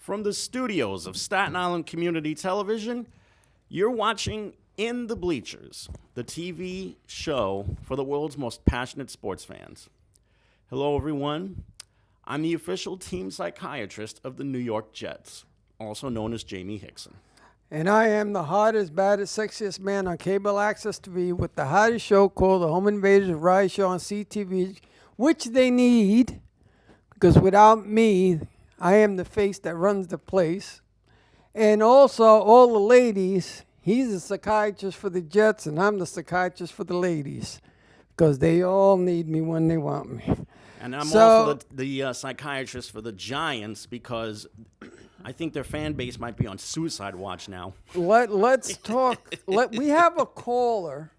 From the studios of Staten Island Community Television, you're watching In the Bleachers, the TV show for the world's most passionate sports fans. Hello, everyone. I'm the official team psychiatrist of the New York Jets, also known as Jaime Hixson. And I am the hottest, baddest, sexiest man on cable access TV with the hottest show called the Home Invaders Variety Show on CTV, which they need, because without me, I am the face that runs the place. And also, all the ladies, he's the psychiatrist for the Jets, and I'm the psychiatrist for the ladies, because they all need me when they want me. And I'm also the psychiatrist for the Giants, because I think their fan base might be on suicide watch now. Let's talk. We have a caller.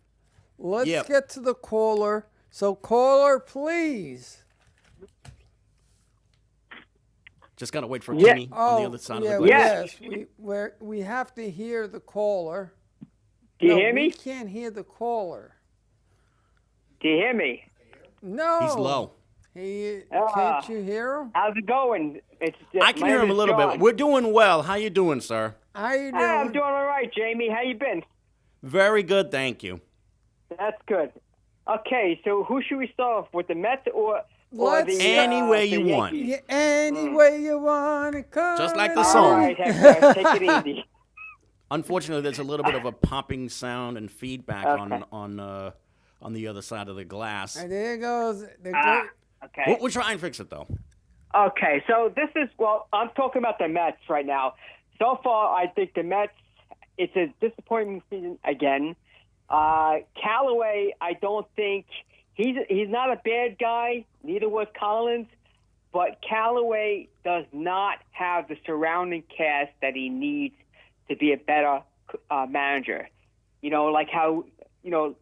Let's get to the caller. So, caller, please. Just got to wait for Kenny on the other side of the glass. Yes, we have to hear the caller. Do you hear me? We can't hear the caller. Do you hear me? No. He's low. Can't you hear him? How's it going? I can hear him a little bit. We're doing well. How you doing, sir? How you doing? I'm doing all right, Jamie. How you been? Very good, thank you. That's good. Okay, so who should we start off with, the Mets or the any way you want. Yeah, any way you want to come. Just like the All song. right, Hector, take it easy. Unfortunately, there's a little bit of a popping sound and feedback Okay. on the other side of the glass. And there goes. Okay. We'll try and fix it, though. Okay, so this is, I'm talking about the Mets right now. So far, I think the Mets, it's a disappointing season again. Callaway, I don't think, he's not a bad guy, neither was Collins, but Callaway does not have the surrounding cast that he needs to be a better manager. You know, like how, you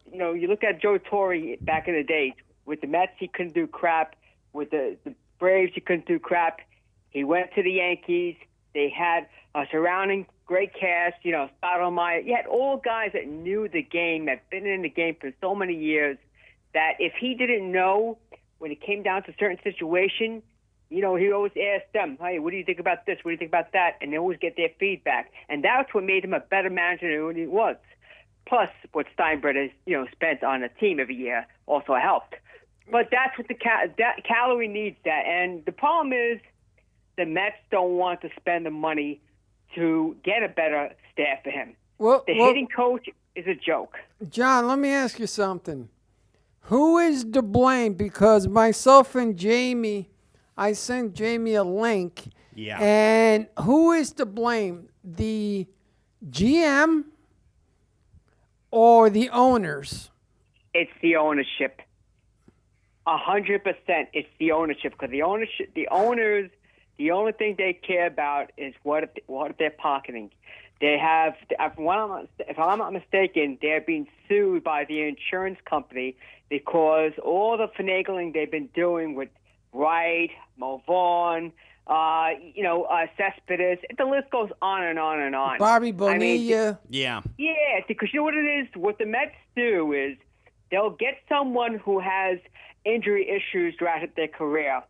look at Joe Torre back in the days. With the Mets, he couldn't do crap. With the Braves, he couldn't do crap. He went to the Yankees. They had a surrounding great cast, Stottlemyre. You had all guys that knew the game, that been in the game for so many years, that if he didn't know when it came down to a certain situation, he always asked them, hey, what do you think about this? What do you think about that? And they always get their feedback. And that's what made him a better manager than he was. Plus, what Steinbrenner has, spent on a team every year also helped. But that's what Callaway needs that. And the problem is the Mets don't want to spend the money to get a better staff for him. The hitting coach is a joke. John, let me ask you something. Who is to blame? Because myself and Jamie, I sent Jamie a link. Yeah. And who is to blame? The GM or the owners? It's the ownership. 100%. It's the ownership, because the owners, the only thing they care about is what they're pocketing. They have, if I'm not mistaken, they're being sued by the insurance company because all the finagling they've been doing with Wright, Mo Vaughn, Cespedes, the list goes on and on and on. Bobby Bonilla. Yeah, because you know what it is? What the Mets do is they'll get someone who has injury issues throughout their career.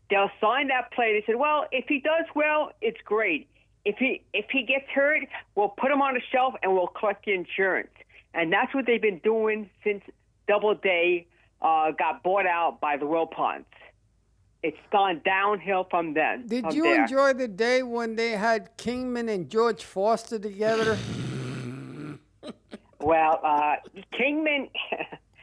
They'll sign that player. They said, well, if he does well, it's great. If he gets hurt, we'll put him on a shelf and we'll collect the insurance. And that's what they've been doing since Doubleday got bought out by the Wilpons. It's gone downhill from then. Did you enjoy the day when they had Kingman and George Foster together? Well, Kingman...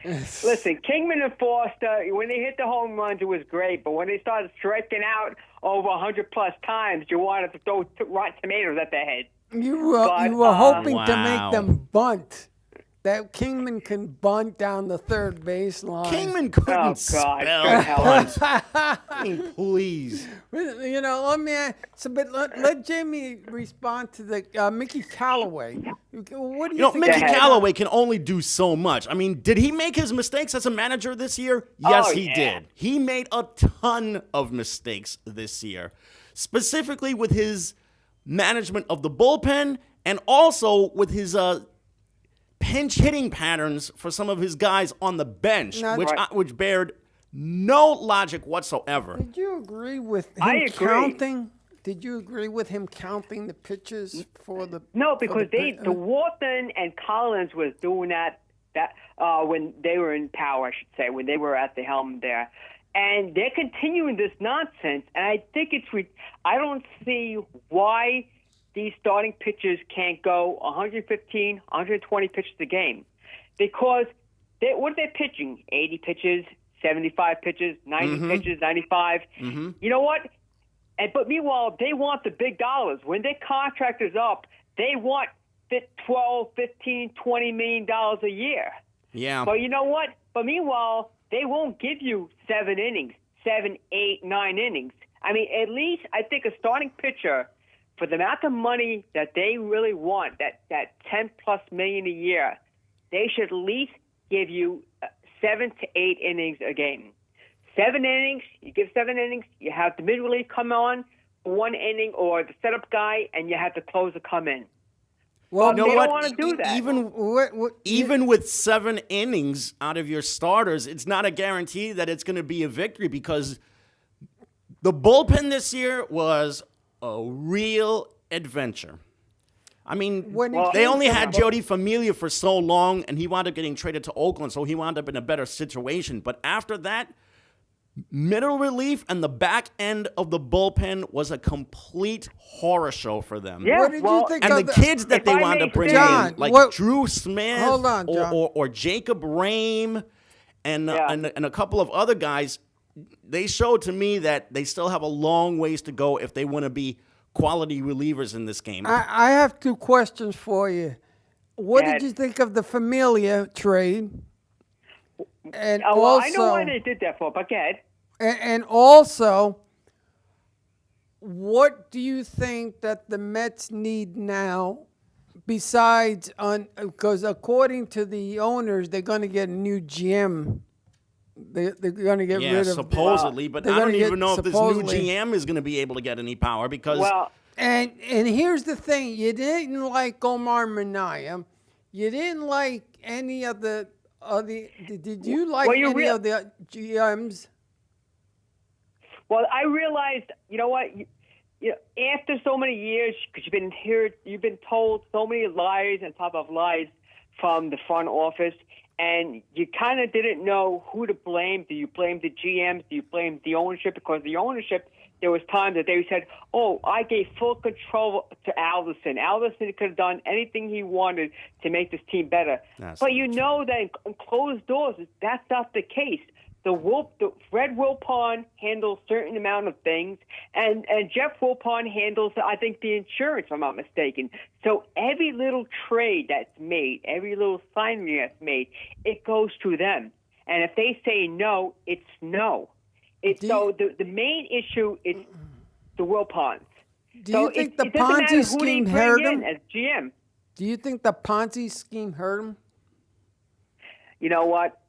Listen, Kingman and Foster, when they hit the home runs, it was great. But when they started striking out over 100-plus times, you wanted to throw rotten tomatoes at their head. You were hoping to Wow. make them bunt. That Kingman can bunt down the third baseline. Kingman couldn't spell bunt. I mean, please. Let Jamie respond to the Mickey Callaway. What do you think? Mickey Callaway can only do so much. I mean, did he make his mistakes as a manager this year? Yes, he did. He made a ton of mistakes this year, specifically with his management of the bullpen and also with his pinch hitting patterns for some of his guys on the bench, which bared no logic whatsoever. Did you agree with him counting Did you agree with him counting the pitches for the? No, for because the Walton and Collins was doing that when they were in power, I should say, when they were at the helm there, and they're continuing this nonsense. And I think I don't see why these starting pitchers can't go 115, 120 pitches a game, because what are they pitching? 80 pitches, 75 pitches, 90 pitches, 95. You know what? But meanwhile, they want the big dollars. When their contract is up, they want $12, $15, $20 million a year. Yeah. But you know what? But meanwhile, they won't give you 7 innings, 7, 8, 9 innings. I mean, at least I think a starting pitcher, for the amount of money that they really want, that $10+ million a year, they should at least give you 7 to 8 innings a game. 7 innings, you give 7 innings, you have the mid-relief come on for 1 inning, or the setup guy, and you have the closer come in. Well, They don't want to do that. Even with 7 innings out of your starters, it's not a guarantee that it's going to be a victory, because the bullpen this year was a real adventure. I mean, they only had Jody Familia for so long, and he wound up getting traded to Oakland, so he wound up in a better situation. But after that, middle relief and the back end of the bullpen was a complete horror show for them. Yeah, What did you think And of the kids that they wound up bringing John, in, like what- Drew Smith Hold on, John. or Jacob Rame and a couple of other guys, they showed to me that they still have a long ways to go if they want to be quality relievers in this game. I have 2 questions for you. What Yes. did you think of the Familia trade? And Well, also, I know why they did that for, but go ahead. and also, what do you think that the Mets need now? Besides, because according to the owners, they're going to get a new GM. They're going to get rid of supposedly, but they're I don't gonna even know if this new supposedly- GM is going to be able to get any power, because Well, And here's the thing: you didn't like Omar Minaya, you didn't like any of the Did you like Well, any of the GMs? Well, I realized, you know what? After so many years, because you've been told so many lies on top of lies from the front office, and you kind of didn't know who to blame. Do you blame the GMs? Do you blame the ownership? Because the ownership, there was times that they said, "Oh, I gave full control to Alderson. Alderson could have done anything he wanted to make this team better." But you know that in closed doors, that's not the case. The Fred Wilpon handles certain amount of things, and Jeff Wilpon handles, I think, the insurance, if I'm not mistaken. So every little trade that's made, every little signing that's made, it goes to them. And if they say no, it's no. So the main issue is the Wilpons. Do you think the Ponzi scheme hurt him? As GM. Do you think the Ponzi scheme hurt him? You know what?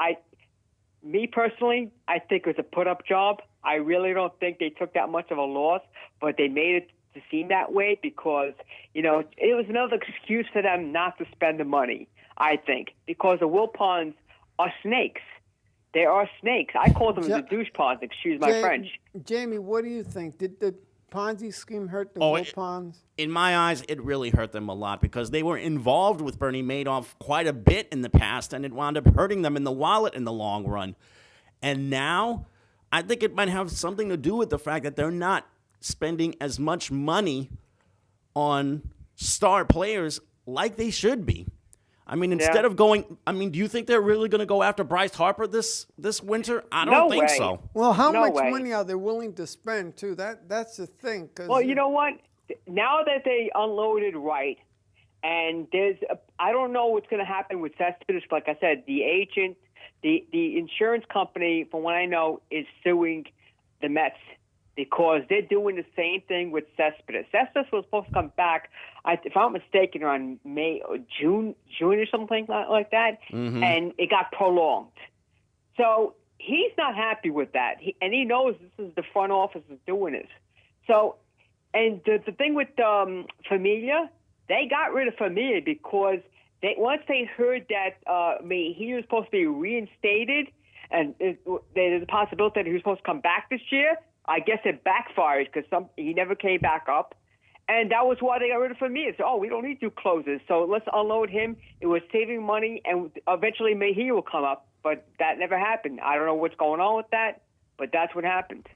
Me personally, I think it was a put-up job. I really don't think they took that much of a loss, but they made it to seem that way because, it was another excuse for them not to spend the money, I think, because the Wilpons are snakes. They are snakes. I call them the douche ponds, excuse my French. Jamie, what do you think? Did the Ponzi scheme hurt the Wilpons? In my eyes, it really hurt them a lot because they were involved with Bernie Madoff quite a bit in the past, and it wound up hurting them in the wallet in the long run. And now, I think it might have something to do with the fact that they're not spending as much money on star players like they should be. I mean, instead of going, do you think they're really going to go after Bryce Harper this winter? I don't think so. Well, how much money are they willing to spend, too? That's the thing. Well, you know what? Now that they unloaded Wright, and I don't know what's going to happen with Cespedes. Like I said, the agent, the insurance company, from what I know, is suing the Mets because they're doing the same thing with Cespedes. Cespedes was supposed to come back, if I'm not mistaken, around May or June or something like that, and it got prolonged. So he's not happy with that, and he knows this is the front office is doing this. So, and the thing with Familia, they got rid of Familia because once they heard that he was supposed to be reinstated, and there's a possibility that he was supposed to come back this year. I guess it backfired because he never came back up. And that was why they got rid of Ramirez. We don't need two closers, so let's unload him. It was saving money, and eventually Mejia will come up, but that never happened. I don't know what's going on with that, but that's what happened.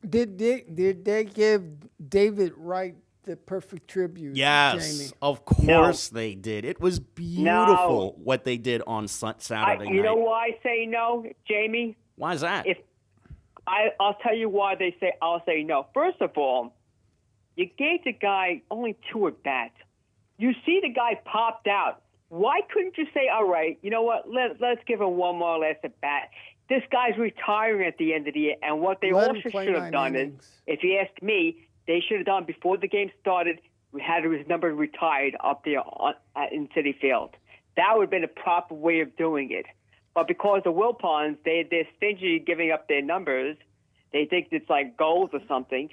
Did they give David Wright the perfect tribute? Yes, Jamie? of course they did. It was beautiful what they did on Saturday night. You know why I say no, Jamie? Why is that? I'll tell you why I'll say no. First of all, you gave the guy only 2 at bats. You see the guy popped out. Why couldn't you say, all right, you know what, let's give him one more last at bat? This guy's retiring at the end of the year, and what they also should have done is, if you ask me, they should have done before the game started, we had his number retired up there in Citi Field. That would have been a proper way of doing it. But because the Wilpons, they're stingy giving up their numbers. They think it's like gold or something.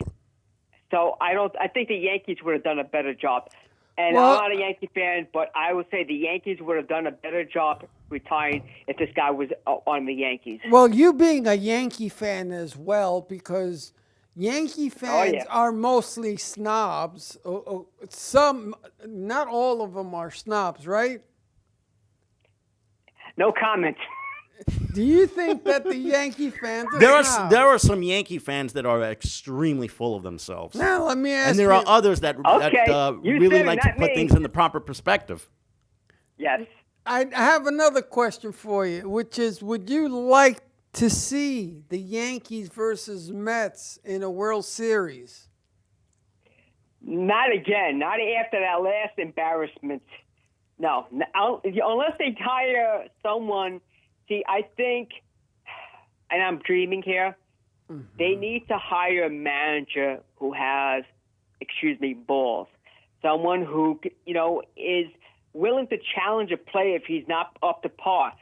So I think the Yankees would have done a better job. And I'm not a Yankee fan, but I would say the Yankees would have done a better job retiring if this guy was on the Yankees. Well, you being a Yankee fan as well, because Yankee fans are mostly snobs. Some, not all of them are snobs, right? No comment. Do you think that the Yankee fans are snobs? There are some Yankee fans that are extremely full of themselves. Now, let me ask and there are others that really like to put things in the proper perspective. Yes. I have another question for you, which is, would you like to see the Yankees versus Mets in a World Series? Not again. Not after that last embarrassment. No. Unless they hire someone. See, I think, and I'm dreaming here, they need to hire a manager who has, balls. Someone who, is willing to challenge a player if he's not up to par.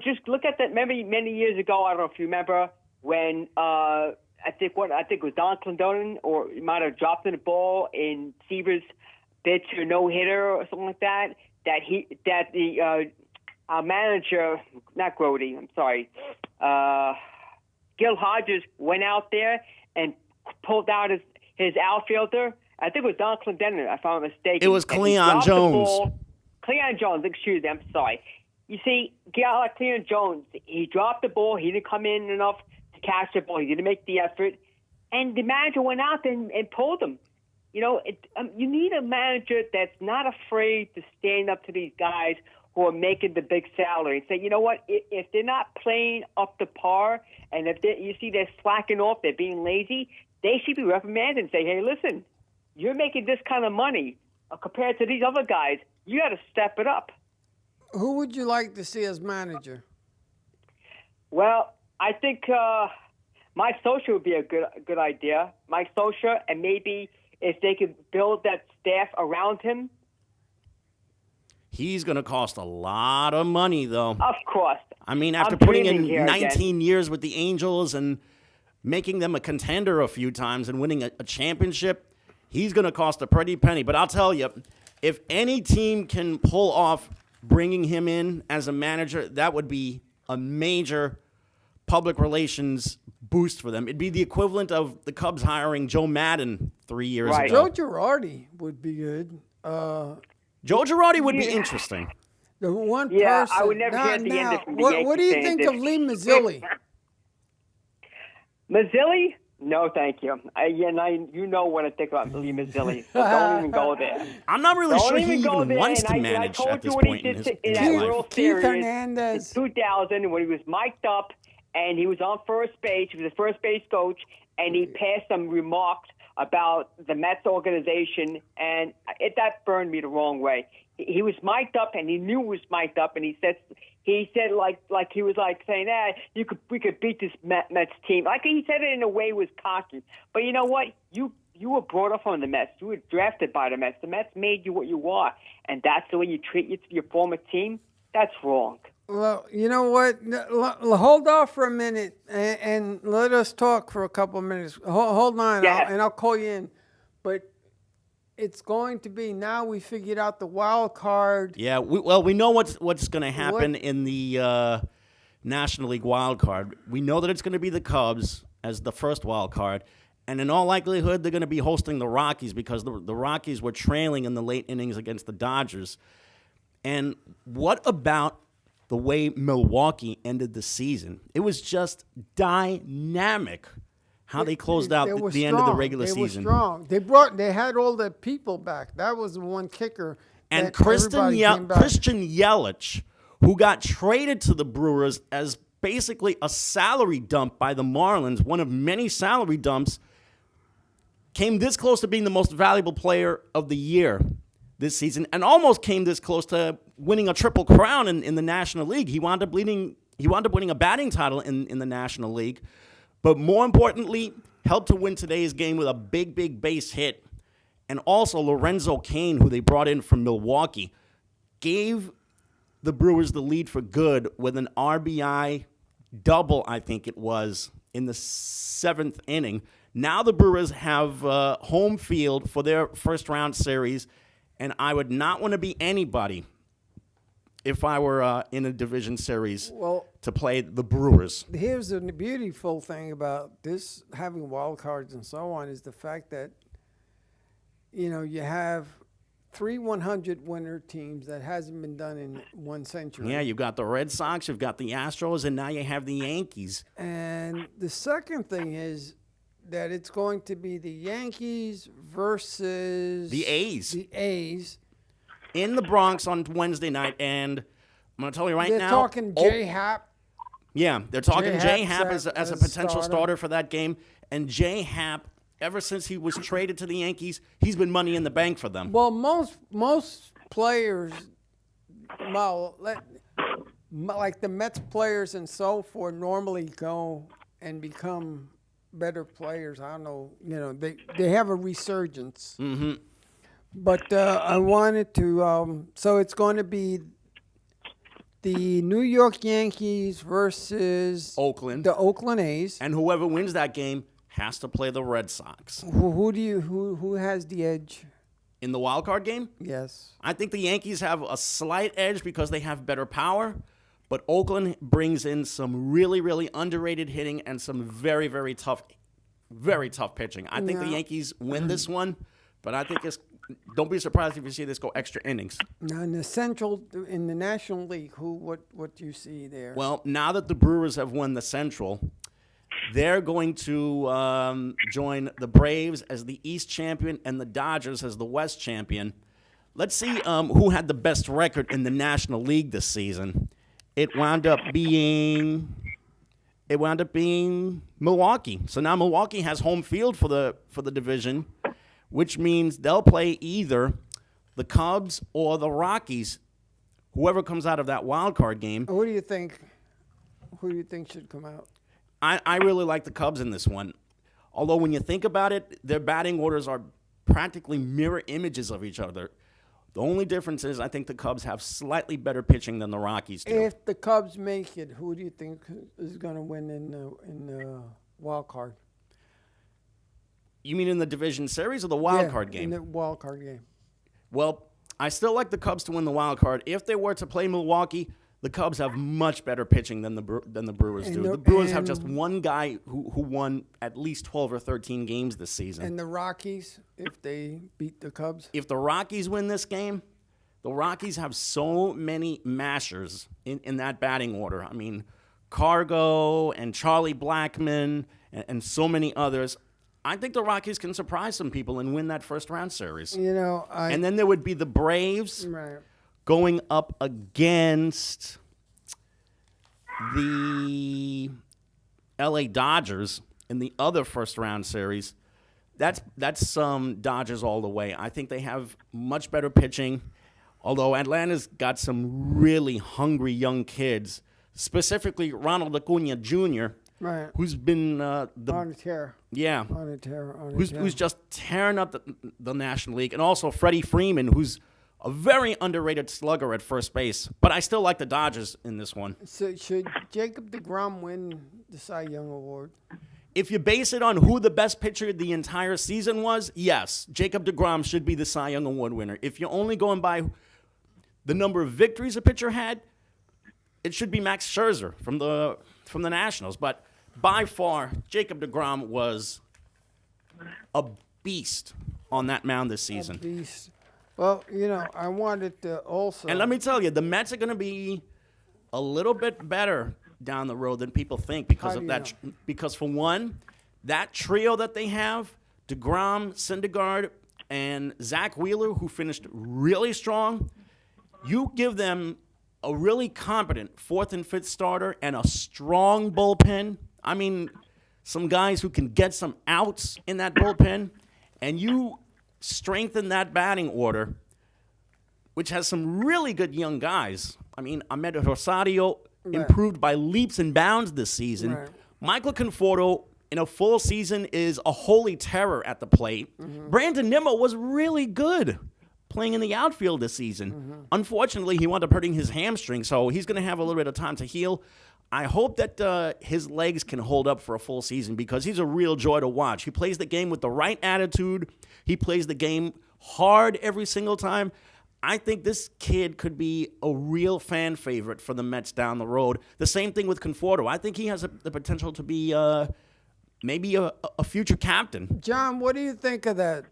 Just look at that. Remember many years ago, I don't know if you remember, when I think it was Don Clendenon, or he might have dropped in the ball in Seaver's bid to a no-hitter or something like that, our manager, not Grody, I'm sorry, Gil Hodges went out there and pulled out his outfielder. I think it was Don Clendenon, if I'm not mistaken. It was Cleon Jones. Cleon Jones, excuse me, I'm sorry. You see, Cleon Jones, he dropped the ball. He didn't come in enough to catch the ball. He didn't make the effort. And the manager went out there and pulled him. You need a manager that's not afraid to stand up to these guys who are making the big salary and say, you know what, if they're not playing up to par, and if you see they're slacking off, they're being lazy, they should be reprimanded and say, hey, listen, you're making this kind of money compared to these other guys. You got to step it up. Who would you like to see as manager? Well, I think Mike Scioscia would be a good idea. Mike Scioscia, and maybe if they could build that staff around him. He's going to cost a lot of money, though. Of course. I mean, after putting in 19 years with the Angels and making them a contender a few times and winning a championship, he's going to cost a pretty penny. But I'll tell you, if any team can pull off bringing him in as a manager, that would be a major public relations boost for them. It'd be the equivalent of the Cubs hiring Joe Madden 3 years ago. Joe Girardi would be good. Joe Girardi would be interesting. The one person. I would never hear the end of from the Yankees. What do you think of Lee Mazzilli? Mazzilli? No, thank you. You know what I think about Lee Mazzilli, so don't even go there. I'm not really sure he even wants to manage at this point in his life. Keith Hernandez. In 2000, when he was mic'd up and he was on first base, he was a first base coach, and he passed some remarks about the Mets organization, and that burned me the wrong way. He was mic'd up, and he knew he was mic'd up, and he said like he was like saying, we could beat this Mets team. Like he said it in a way he was cocky. But you know what? You were brought up on the Mets. You were drafted by the Mets. The Mets made you what you are, and that's the way you treat your former team. That's wrong. Well, you know what? Hold off for a minute and let us talk for a couple of minutes. Hold on, and I'll call you in. But it's going to be, now we figured out the wild card. Yeah, we know what's going to happen in the National League wild card. We know that it's going to be the Cubs. as the first wild card. And in all likelihood, they're going to be hosting the Rockies because the Rockies were trailing in the late innings against the Dodgers. And what about the way Milwaukee ended the season? It was just dynamic how they closed out the end of the regular season. They were strong. They had all the people back. That was the one kicker. And Christian Yelich, who got traded to the Brewers as basically a salary dump by the Marlins, one of many salary dumps, came this close to being the most valuable player of the year this season and almost came this close to winning a triple crown in the National League. He wound up winning a batting title in the National League, but more importantly, helped to win today's game with a big base hit. And also Lorenzo Cain, who they brought in from Milwaukee, gave the Brewers the lead for good with an RBI double, I think it was, in the 7th inning. Now the Brewers have home field for their first-round series, and I would not want to be anybody if I were in a division series to play the Brewers. Here's the beautiful thing about this, having wild cards and so on, is the fact that, you know, you have 3 100-winner teams that hasn't been done in 1 century. Yeah, you've got the Red Sox, you've got the Astros, and now you have the Yankees. And the second thing is that it's going to be the Yankees versus the A's. The A's. In the Bronx on Wednesday night, and I'm going to tell you right now. They're talking J-Happ. Yeah, they're talking J-Happ as a potential starter for that game. And J-Happ, ever since he was traded to the Yankees, he's been money in the bank for them. Well, most players, like the Mets players and so forth, normally go and become better players. I don't know, you know, they have a resurgence. Mm-hmm. But I wanted to, so it's going to be the New York Yankees versus the Oakland A's. And whoever wins that game has to play the Red Sox. Who has the edge? In the wild card game? Yes. I think the Yankees have a slight edge because they have better power, but Oakland brings in some really underrated hitting and some very tough pitching. I think the Yankees win this one, but I think don't be surprised if you see this go extra innings. Now in the National League, what do you see there? Well, now that the Brewers have won the Central, they're going to join the Braves as the East champion and the Dodgers as the West champion. Let's see who had the best record in the National League this season. It wound up being Milwaukee. So now Milwaukee has home field for the division, which means they'll play either the Cubs or the Rockies, whoever comes out of that wild card game. Who do you think should come out? I really like the Cubs in this one. Although when you think about it, their batting orders are practically mirror images of each other. The only difference is I think the Cubs have slightly better pitching than the Rockies do. If the Cubs make it, who do you think is going to win in the wild card? You mean in the division series or the wild card game? In the wild card game. Well, I still like the Cubs to win the wild card. If they were to play Milwaukee, the Cubs have much better pitching than the Brewers do. The Brewers have just one guy who won at least 12 or 13 games this season. And the Rockies, if they beat the Cubs? If the Rockies win this game, the Rockies have so many mashers in that batting order. I mean, Cargo and Charlie Blackmon and so many others. I think the Rockies can surprise some people and win that first-round series. You know, and then there would be the Braves going up against the LA Dodgers in the other first-round series. That's some Dodgers all the way. I think they have much better pitching, although Atlanta's got some really hungry young kids, specifically Ronald Acuna Jr., who's been on a tear. Yeah. On a tear. Who's just tearing up the National League. And also Freddie Freeman, who's a very underrated slugger at first base. But I still like the Dodgers in this one. So should Jacob deGrom win the Cy Young Award? If you base it on who the best pitcher the entire season was, yes, Jacob deGrom should be the Cy Young Award winner. If you're only going by the number of victories a pitcher had, it should be Max Scherzer from the Nationals. But by far, Jacob deGrom was a beast on that mound this season. Beast. Well, I wanted to also. And let me tell you, the Mets are going to be a little bit better down the road than people think because of that. Because for one, that trio that they have, deGrom, Syndergaard, and Zach Wheeler, who finished really strong, you give them a really competent fourth and fifth starter and a strong bullpen. I mean, some guys who can get some outs in that bullpen, and you strengthen that batting order, which has some really good young guys. I mean, Ahmed Rosario improved by leaps and bounds this season. Right. Michael Conforto in a full season is a holy terror at the plate. Brandon Nimmo was really good playing in the outfield this season. Unfortunately, he wound up hurting his hamstring, so he's going to have a little bit of time to heal. I hope that his legs can hold up for a full season because he's a real joy to watch. He plays the game with the right attitude. He plays the game hard every single time. I think this kid could be a real fan favorite for the Mets down the road. The same thing with Conforto. I think he has the potential to be maybe a future captain. John, what do you think of that?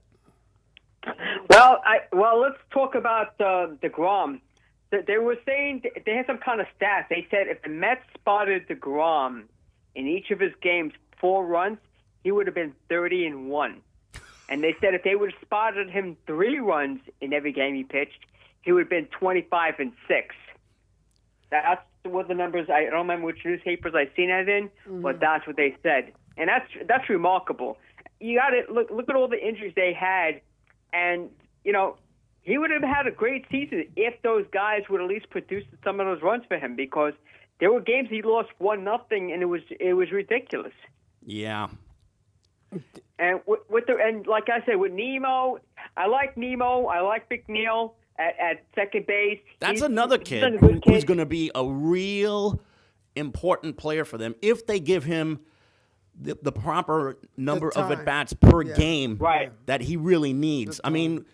Well, let's talk about deGrom. They were saying they had some kind of stats. They said if the Mets spotted deGrom in each of his games 4 runs, he would have been 30-1. And they said if they would have spotted him 3 runs in every game he pitched, he would have been 25-6. That's what the numbers. I don't remember which newspapers I seen that in, but that's what they said, and that's remarkable. You got to look at all the injuries they had, and he would have had a great season if those guys would at least produce some of those runs for him because there were games he lost 1-0 and it was ridiculous. Yeah. And and like I said, with Nemo, I like Nemo. I like McNeil at second base. That's another kid who's going to be a real important player for them if they give him the proper number of at-bats per game that he really needs. I mean,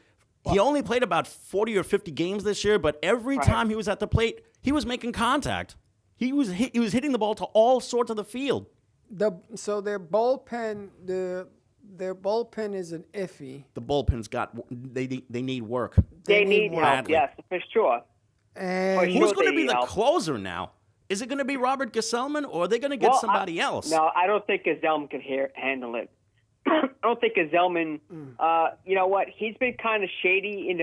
he only played about 40 or 50 games this year, but every time he was at the plate, he was making contact. He was hitting the ball to all sorts of the field. So their bullpen, their bullpen is an iffy. The bullpen's they need work. They need help, yes, for sure. And who's going to be the closer now? Is it going to be Robert Gesellman, or are they going to get somebody else? No, I don't think Gesellman can handle it. I don't think Gesellman. You know what? He's been kind of shady in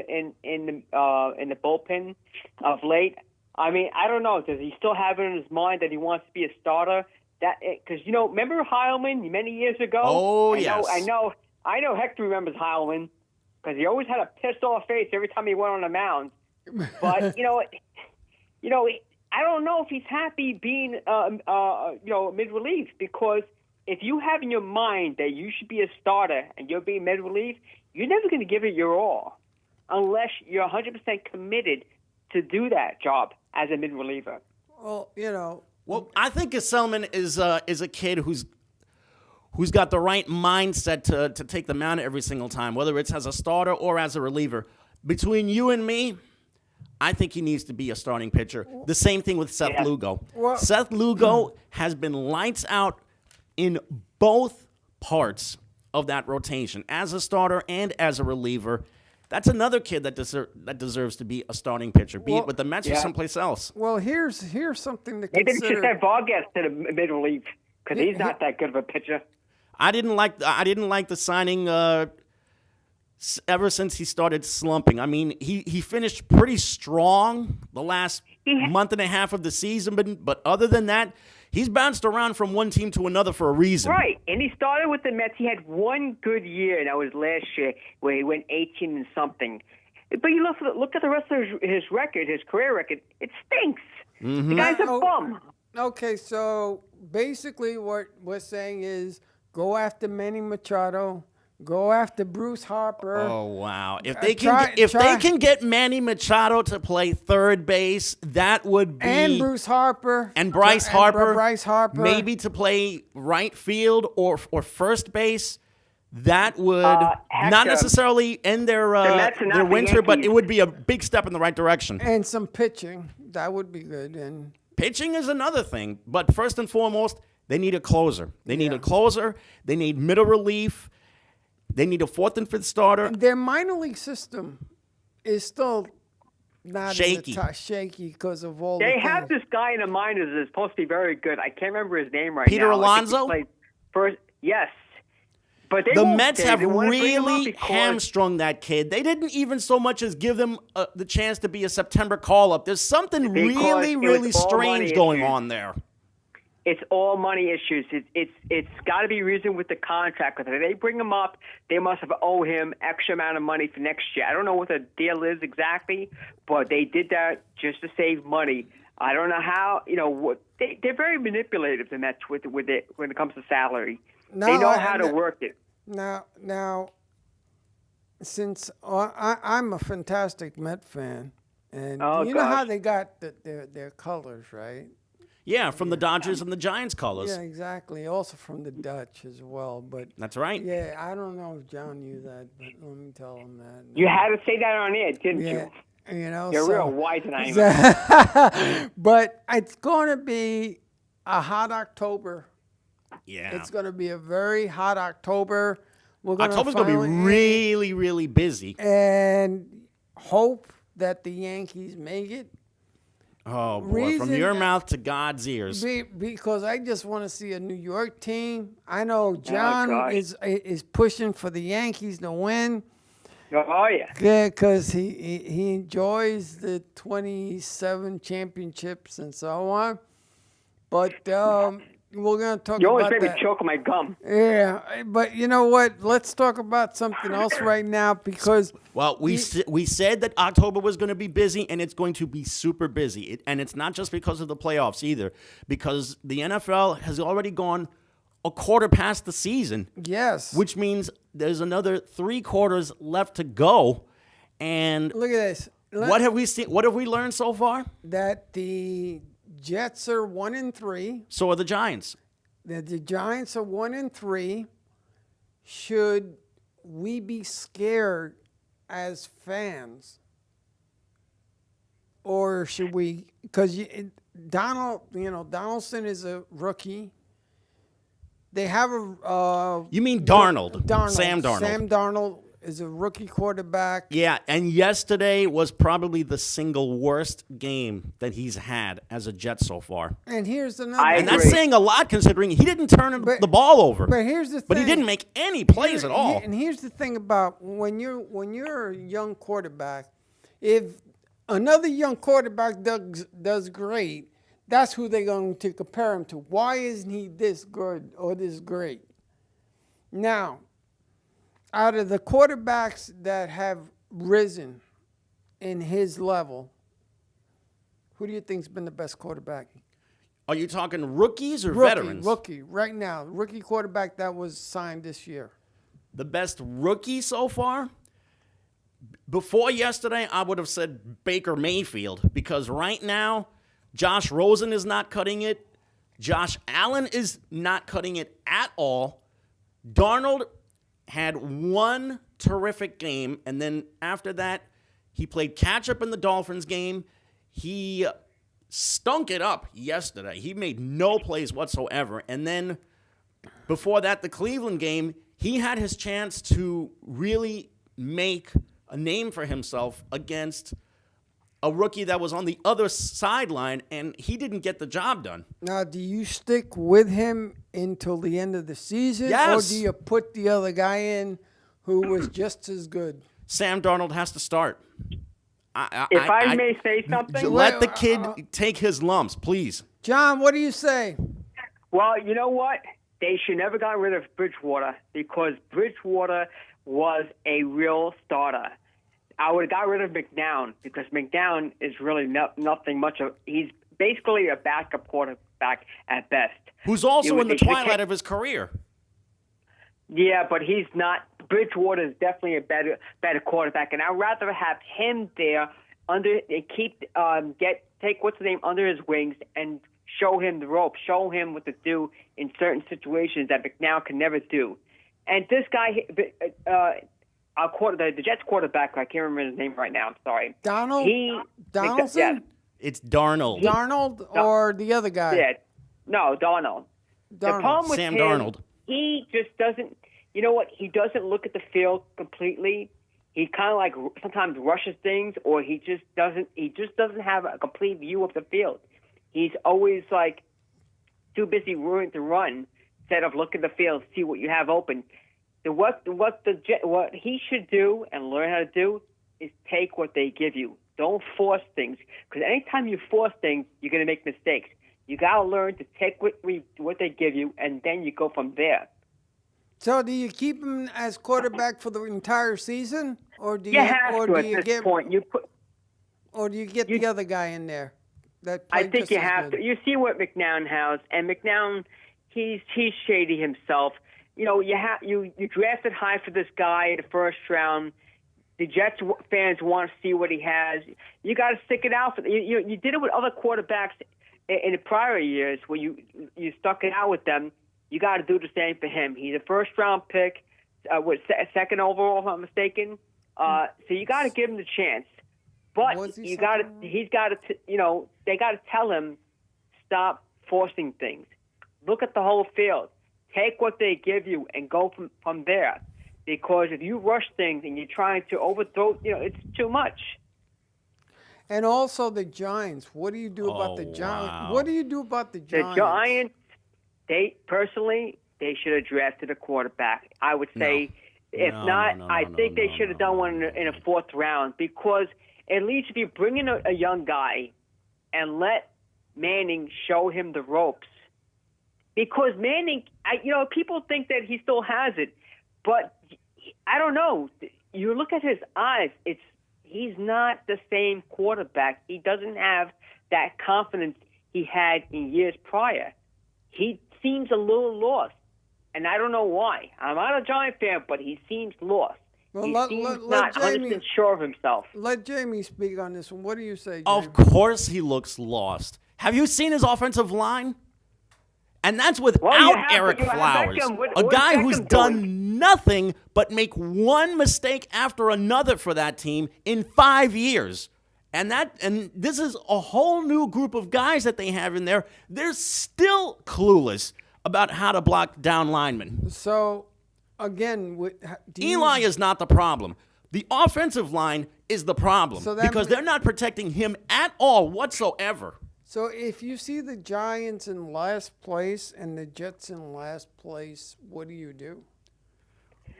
the bullpen of late. I mean, I don't know. Does he still have it in his mind that he wants to be a starter? Because remember Heilman many years ago? Oh, yes. I know. Hector remembers Heilman because he always had a pissed off face every time he went on the mound. But I don't know if he's happy being mid relief because if you have in your mind that you should be a starter and you're being mid relief, you're never going to give it your all unless you're 100% committed to do that job as a mid reliever. Well, I think Gesellman is a kid who's got the right mindset to take the mound every single time, whether it's as a starter or as a reliever. Between you and me, I think he needs to be a starting pitcher. The same thing with Seth Lugo. Seth Lugo has been lights out in both parts of that rotation, as a starter and as a reliever. That's another kid that deserves to be a starting pitcher, be it with the Mets or someplace else. Well, here's something to Maybe consider. they should have Vargas to the mid relief because he's not that good of a pitcher. I didn't like the signing ever since he started slumping. I mean, he finished pretty strong the last month and a half of the season, but other than that, he's bounced around from one team to another for a reason. Right, and he started with the Mets. He had one good year, and that was last year, where he went 18 and something. But you look at the rest of his record, his career record. It stinks. The guy's a bum. Okay, so basically what we're saying is go after Manny Machado. Go after Bruce Harper. Oh wow! If they can get Manny Machado to play third base, that would be and Bruce Harper and Bryce Harper, maybe to play right field or first base. That would not necessarily end their winter, but it would be a big step in the right direction. And some pitching, that would be good. And pitching is another thing, but first and foremost, They need a closer. They need a closer. They need middle relief. They need a fourth and fifth starter. Their minor league system is still not Shaky. in the top, shaky because of all They the have things. this guy in the minors that's supposed to be very good. I can't remember his name right Peter now. I think he Alonso? played first, yes. But they The won't- Mets have they wanna bring him up really because- hamstrung that kid. They didn't even so much as give him the chance to be a September call-up. There's something Because really, it was really all strange money going issues. on there. It's all money issues. It's got to be reasoned with the contract. Because if they bring him up, they must have owed him extra amount of money for next year. I don't know what the deal is exactly, but they did that just to save money. I don't know how. They're very manipulative, the Mets, with it when it comes to salary. They know how to work it. Now, since I'm a fantastic Met fan, and you know how they got their colors, right? Yeah, from the Dodgers and the Giants colors. Yeah, exactly. Also from the Dutch as well. But That's right. yeah, I don't know if John knew that, but let me tell him that. You had to say that on air, didn't Yeah, you? You're real wise tonight. But it's going to be a hot October. Yeah. It's going to be a very hot October. October's going to be really, really busy. And hope that the Yankees make it. Oh, boy. From your mouth to God's ears. Because I just want to see a New York team. I know John gosh. is pushing for the Yankees to win. Oh, yeah. Yeah, because he enjoys the 27 championships and so on. But we're going to talk You always about made me that. choke on my gum. Yeah, but you know what? Let's talk about something else right now because Well, we said that October was going to be busy, and it's going to be super busy. And it's not just because of the playoffs either, because the NFL has already gone a quarter past the season. yes, Which means there's another 3 quarters left to go. And look at this. what have we seen? What have we learned so far? That the Jets are 1-3. So are the Giants. That the Giants are 1-3. Should we be scared as fans, or should we? Because Donaldson is a rookie. They have a You mean Darnold. Darnold. Sam Darnold. Sam Darnold is a rookie quarterback. Yeah, and yesterday was probably the single worst game that he's had as a Jet so far. And here's another. I And that's agree. saying a lot considering he didn't turn the ball over. But here's the thing. But he didn't make any plays at all. And here's the thing about when you're a young quarterback, if another young quarterback does great, that's who they're going to compare him to. Why isn't he this good or this great? Now, out of the quarterbacks that have risen in his level, who do you think's been the best quarterback? Are you talking rookies or veterans? Rookie, right now. Rookie quarterback that was signed this year. The best rookie so far? Before yesterday, I would have said Baker Mayfield because right now, Josh Rosen is not cutting it. Josh Allen is not cutting it at all. Darnold had one terrific game, and then after that, he played catch-up in the Dolphins game. He stunk it up yesterday. He made no plays whatsoever. And then before that, the Cleveland game, he had his chance to really make a name for himself against a rookie that was on the other sideline, and he didn't get the job done. Now, do you stick with him until the end of the season? Yes. Or do you put the other guy in who was just as good? Sam Darnold has to start. If I may say something. Let the kid take his lumps, please. John, what do you say? Well, you know what? They should never got rid of Bridgewater because Bridgewater was a real starter. I would have got rid of McNown because McNown is really nothing much of. He's basically a backup quarterback at best. Who's also in the twilight of his career. Yeah, but he's not. Bridgewater is definitely a better quarterback, and I'd rather have him there under and take what's the name under his wings and show him the ropes, show him what to do in certain situations that McNown can never do. And this guy, the Jets quarterback, I can't remember his name right now. I'm sorry. Donaldson? It's Darnold. Darnold or the other guy? Yeah, no, Darnold. The problem with Sam him, Darnold. he just doesn't. You know what? He doesn't look at the field completely. He kind of like sometimes rushes things, or he just doesn't. He just doesn't have a complete view of the field. He's always like too busy ruining to run instead of look at the field, see what you have open. What he should do and learn how to do is take what they give you. Don't force things, because anytime you force things, you're going to make mistakes. You got to learn to take what they give you, and then you go from there. So do you keep him as quarterback for the entire season, or do You have to at this get point. or do you get the other guy in there? I think you have to. You see what McNown has, and McNown, he's shady himself. You know, you drafted high for this guy in the first round. The Jets fans want to see what he has. You got to stick it out for. You did it with other quarterbacks in the prior years where you stuck it out with them. You got to do the same for him. He's a first round pick, with second overall, if I'm mistaken. So you got to give him the chance. But they got to tell him, stop forcing things. Look at the whole field. Take what they give you and go from there. Because if you rush things and you're trying to overthrow, it's too much. And also the Giants. What do you do about the Giants? Wow. What do you do about the Giants? The Giants, they should have drafted a quarterback. I would say, I think they should have done one in a fourth round, because at least if you bring in a young guy and let Manning show him the ropes. Because Manning, people think that he still has it, but I don't know. You look at his eyes, he's not the same quarterback. He doesn't have that confidence he had in years prior. He seems a little lost, and I don't know why. I'm not a Giant fan, but he seems lost. Well, he let seems not Jaime, 100% sure of himself. Let Jaime speak on this one. What do you say, Jaime? Of course he looks lost. Have you seen his offensive line? And that's without Eric Flowers, a guy who's done nothing but make one mistake after another for that team in 5 years. And this is a whole new group of guys that they have in there. They're still clueless about how to block down linemen. So, again, Eli is not the problem. The offensive line is the problem, because they're not protecting him at all whatsoever. So if you see the Giants in last place and the Jets in last place, what do you do?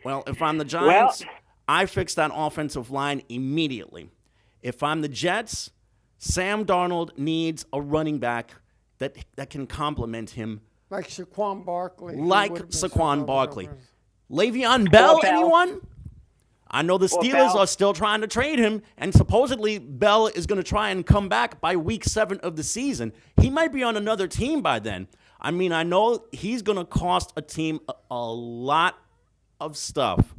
Well, if I'm the Giants, I fix that offensive line immediately. If I'm the Jets, Sam Darnold needs a running back that can complement him. Like Saquon Barkley. Saquon Barkley. Le'Veon Bell, anyone? I know the Steelers are still trying to trade him, and supposedly Bell is going to try and come back by week 7 of the season. He might be on another team by then. I mean, I know he's going to cost a team a lot of stuff.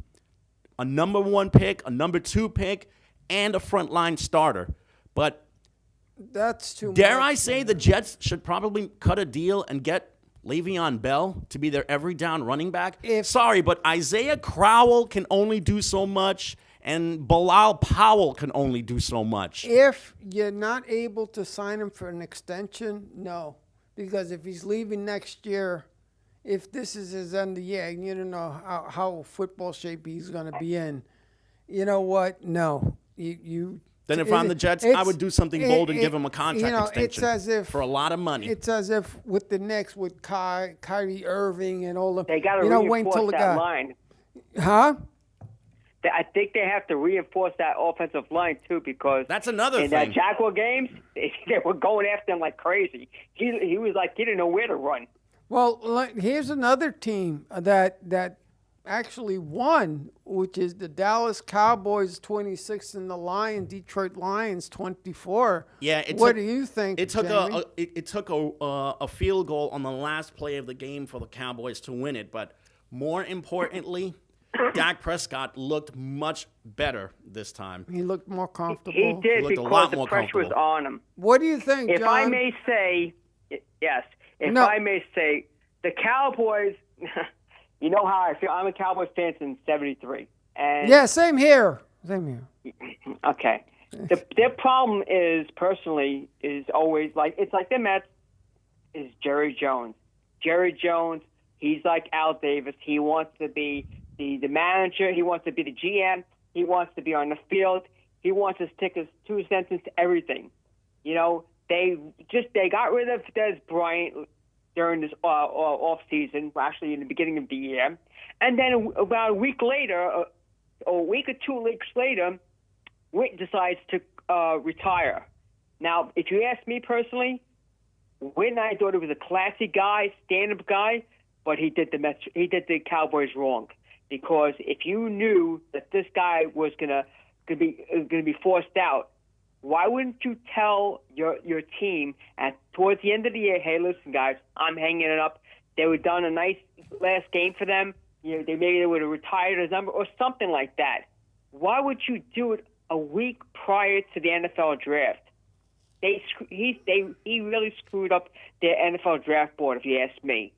A number 1 pick, a number 2 pick, and a frontline starter. But that's too much. Dare I say the Jets should probably cut a deal and get Le'Veon Bell to be their every down running back? Sorry, but Isaiah Crowell can only do so much, and Bilal Powell can only do so much. If you're not able to sign him for an extension, no. Because if he's leaving next year, if this is his end of the year, and you don't know how football shape he's going to be in, you know what? No. Then if I'm the Jets, I would do something bold and give him a contract extension it's as if, for a lot of money. It's as if with the Knicks, with Kyrie Irving and all the... They got to reinforce that line. Huh? I think they have to reinforce that offensive line, too, because... That's another thing. In that Jaguar games, they were going after him like crazy. He was like, he didn't know where to run. Well, here's another team that actually won, which is the Dallas Cowboys 26 and the Detroit Lions 24. Yeah, what do you think? It took a field goal on the last play of the game for the Cowboys to win it, but more importantly, Dak Prescott looked much better this time. He looked more comfortable. He did, because the pressure was on him. What do you think, John? If I may say, yes. I may say, the Cowboys. You know how I feel. I'm a Cowboys fan since '73. Yeah, same here. Okay. Their problem is, personally, is always it's like the Mets is Jerry Jones. Jerry Jones, he's like Al Davis. He wants to be the manager. He wants to be the GM. He wants to be on the field. He wants to stick his 2 cents into everything. You know, they got rid of Des Bryant during this off season, actually in the beginning of the year, and then about a week later, a week or 2 weeks later, Witt decides to retire. Now, if you ask me personally, Witt, I thought he was a classy guy, stand-up guy, but he did the Cowboys wrong, because if you knew that this guy was gonna be forced out, why wouldn't you tell your team towards the end of the year, hey, listen, guys, I'm hanging it up. They would have done a nice last game for them. You know, they would have retired his number or something like that. Why would you do it a week prior to the NFL draft? He really screwed up their NFL draft board, if you ask me.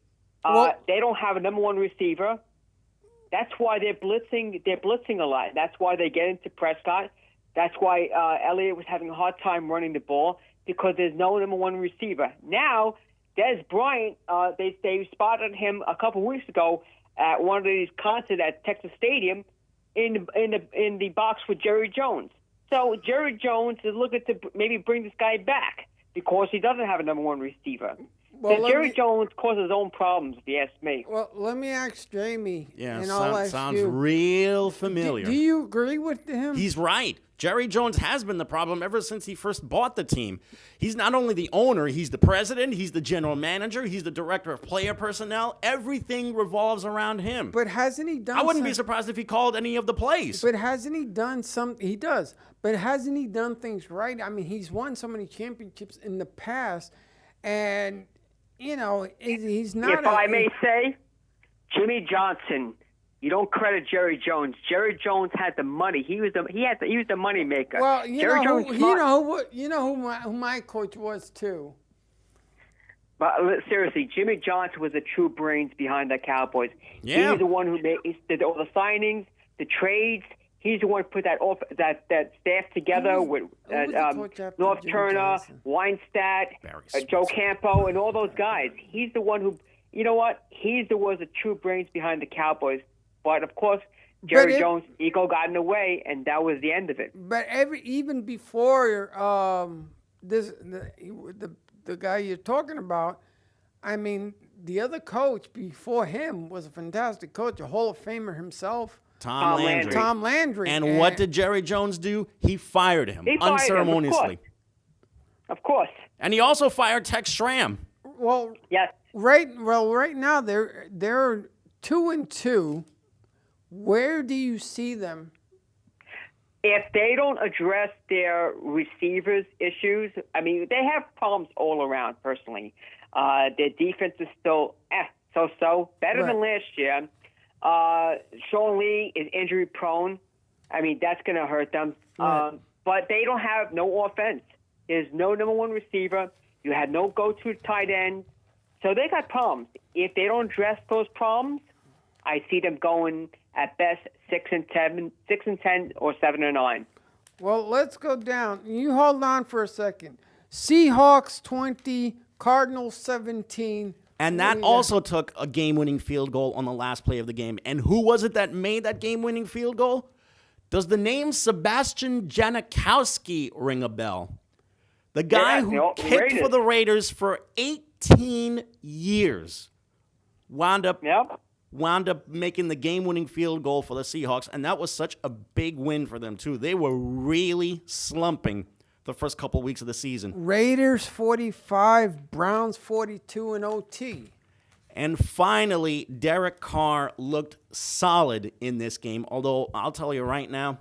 They don't have a number one receiver. That's why they're blitzing. They're blitzing a lot. That's why they get into Prescott. That's why Elliott was having a hard time running the ball, because there's no number one receiver. Now, Des Bryant, they spotted him a couple weeks ago at one of these concerts at Texas Stadium in the box with Jerry Jones. So Jerry Jones is looking to maybe bring this guy back because he doesn't have a number one receiver. Well, Jerry Jones causes his own problems, if you ask me. Well, let me ask Jaime. Yeah, and sounds real familiar. Do you agree with him? He's right. Jerry Jones has been the problem ever since he first bought the team. He's not only the owner, he's the president, he's the general manager, he's the director of player personnel. Everything revolves around him. But hasn't he done I wouldn't be surprised if he called any of the plays. But hasn't he done He does. But hasn't he done things right? I mean, he's won so many championships in the past, and, you know, he's not... If I may say, Jimmy Johnson... You don't credit Jerry Jones. Jerry Jones had the money. He was the money maker. Well, you know who my coach was too. But seriously, Jimmy Johnson was the true brains behind the Cowboys. Yeah. He's the one who did all the signings, the trades. He's the one who put that staff together with North Turner, Weinstadt, Joe Campo, and all those guys. He's the one who, you know what? He was the true brains behind the Cowboys. But, of course, Jerry Jones' ego got in the way, and that was the end of it. But even before the guy you're talking about, I mean, the other coach before him was a fantastic coach, a Hall of Famer himself. Tom Landry. Tom Landry. And what did Jerry Jones do? He fired him unceremoniously. Of course. And he also fired Tex Schramm. Well, yes. Right now they're 2-2. Where do you see them? If they don't address their receivers' issues, I mean, they have problems all around, personally. Their defense is still so-so, better than last year. Sean Lee is injury-prone. I mean, that's going to hurt them. Right. But they don't have no offense. There's no number one receiver. You had no go-to tight end. So they got problems. If they don't address those problems, I see them going at best 6-10 or 7-9. Well, let's go down. You hold on for a second. Seahawks 20, Cardinals 17. And that also took a game-winning field goal on the last play of the game. And who was it that made that game-winning field goal? Does the name Sebastian Janikowski ring a bell? The guy who kicked for the Raiders for 18 years wound up making the game-winning field goal for the Seahawks, and that was such a big win for them, too. They were really slumping the first couple weeks of the season. Raiders 45, Browns 42 in OT. And finally, Derek Carr looked solid in this game, although I'll tell you right now,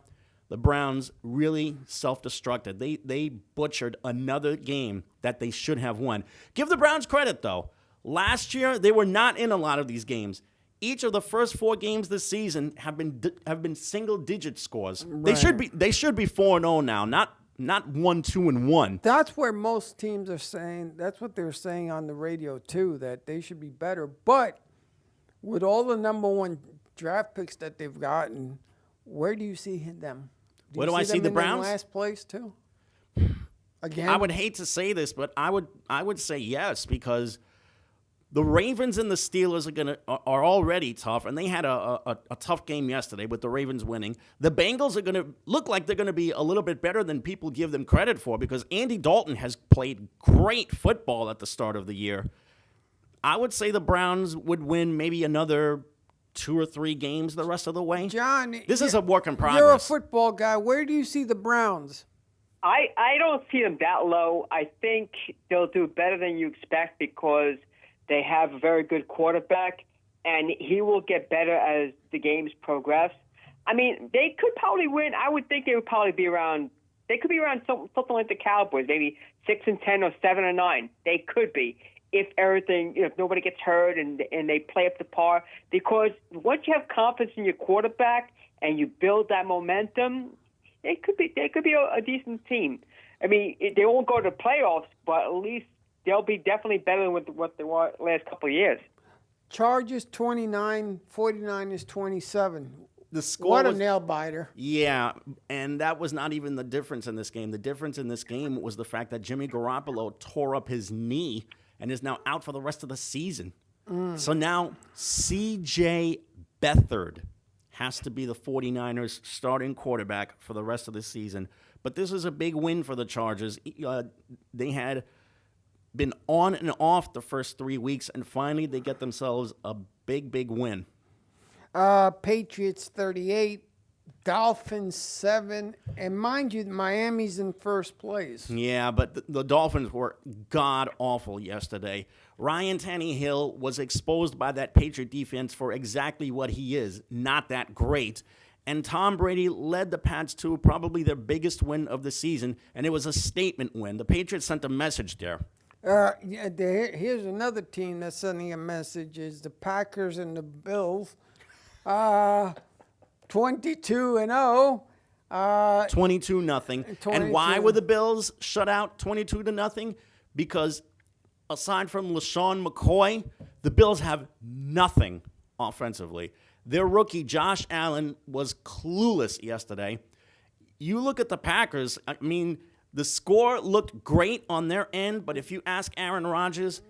the Browns really self-destructed. They butchered another game that they should have won. Give the Browns credit, though. Last year, they were not in a lot of these games. Each of the first 4 games this season have been single-digit scores. Right. They should be 4-0 now, not 1-2-1. That's where most teams are saying. That's what they're saying on the radio too, that they should be better. But with all the number 1 draft picks that they've gotten, where do you see them? Where do I see the Browns? In last place too. Again, I would hate to say this, but I would say yes, because The Ravens and the Steelers are already tough, and they had a tough game yesterday with the Ravens winning. The Bengals are going to look like they're going to be a little bit better than people give them credit for because Andy Dalton has played great football at the start of the year. I would say the Browns would win maybe another 2 or 3 games the rest of the way. John, this is a work in progress. You're a football guy. Where do you see the Browns? I don't see them that low. I think they'll do better than you expect because they have a very good quarterback, and he will get better as the games progress. I mean, they could probably win. I would think they would probably be around. They could be around something like the Cowboys, maybe 6-10 or 7-9. They could be if everything, if nobody gets hurt and they play up to par. Because once you have confidence in your quarterback and you build that momentum, they could be a decent team. I mean, they won't go to the playoffs, but at least they'll be definitely better than what they were last couple of years. Chargers 29, 49ers 27. The score what a was, nail biter. Yeah, and that was not even the difference in this game. The difference in this game was the fact that Jimmy Garoppolo tore up his knee and is now out for the rest of the season. So now C.J. Beathard has to be the 49ers starting quarterback for the rest of the season. But this is a big win for the Chargers. They had been on and off the first 3 weeks, and finally they get themselves a big win. Patriots 38, Dolphins 7, and mind you, Miami's in first place. Yeah, but the Dolphins were god-awful yesterday. Ryan Tannehill was exposed by that Patriot defense for exactly what he is, not that great. And Tom Brady led the Pats to probably their biggest win of the season, and it was a statement win. The Patriots sent a message there. Here's another team that's sending a message: is the Packers and the Bills, 22-0. 22-0. And why were the Bills shut out 22-0? Because aside from LaShawn McCoy, the Bills have nothing offensively. Their rookie, Josh Allen, was clueless yesterday. You look at the Packers, I mean, the score looked great on their end, but if you ask Aaron Rodgers,